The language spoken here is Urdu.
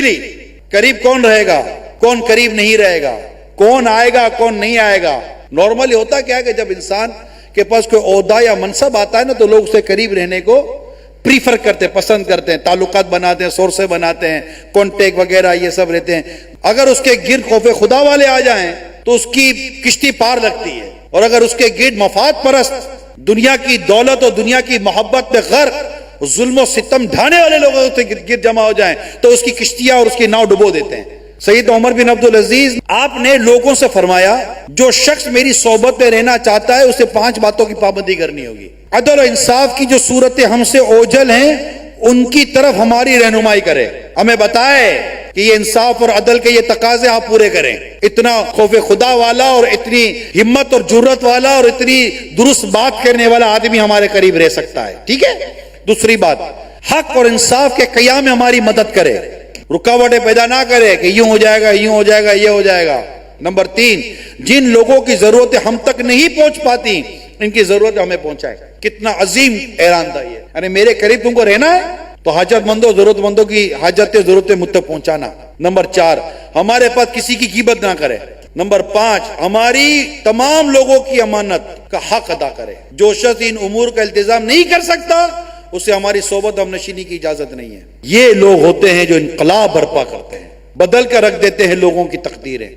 تفصیلی قریب کون رہے گا، کون قریب نہیں رہے گا، کون آئے گا کون نہیں آئے گا۔ نارملی ہوتا کیا ہے کہ جب انسان کے پاس کوئی عہدہ یا منصب آتا ہے نا تو لوگ اس سے قریب رہنے کو پریفر کرتے ہیں، پسند کرتے ہیں، تعلقات بناتے ہیں، سورسیں بناتے ہیں، کانٹیکٹ وغیرہ یہ سب رہتے ہیں۔ اگر اس کے گرد خوف خدا والے آ جائیں تو اس کی کشتی پار لگتی ہے، اور اگر اس کے گرد مفاد پرست، دنیا کی دولت اور دنیا کی محبت میں غرق، ظلم و ستم ڈھانے والے لوگ اس کے گرد جمع ہو جائیں تو اس کی کشتیاں اور اس کی ناؤ ڈبو دیتے ہیں۔ سید عمر بن عبدالعزیز آپ نے لوگوں سے فرمایا جو شخص میری صحبت میں رہنا چاہتا ہے اسے 5 باتوں کی پابندی کرنی ہوگی۔ عدل و انصاف کی جو صورتیں ہم سے اوجھل ہیں ان کی طرف ہماری رہنمائی کرے، ہمیں بتائے کہ یہ انصاف اور عدل کے یہ تقاضے آپ پورے کریں۔ اتنا خوف خدا والا اور اتنی ہمت اور جرت والا اور اتنی درست بات کرنے والا آدمی ہمارے قریب رہ سکتا ہے، ٹھیک ہے۔ دوسری بات، حق اور انصاف کے قیام میں ہماری مدد کرے، رکاوٹیں پیدا نہ کرے کہ یوں ہو جائے گا، یوں ہو جائے گا، یہ ہو جائے گا۔ نمبر 3، جن لوگوں کی ضرورتیں ہم تک نہیں پہنچ پاتی ان کی ضرورت ہمیں پہنچائے۔ کتنا عظیم اعلان تھا یہ، یعنی میرے قریب تم کو رہنا ہے تو حاجت مندوں ضرورت مندوں کی حاجتیں ضرورتیں مجھ تک پہنچانا۔ نمبر 4، ہمارے پاس کسی کی غیبت نہ کرے۔ نمبر 5، ہماری تمام لوگوں کی امانت کا حق ادا کرے۔ جو شخص ان امور کا التزام نہیں کر سکتا اسے ہماری صحبت ہم نشینی کی اجازت نہیں ہے۔ یہ لوگ ہوتے ہیں جو انقلاب برپا کرتے ہیں، بدل کر رکھ دیتے ہیں لوگوں کی تقدیریں۔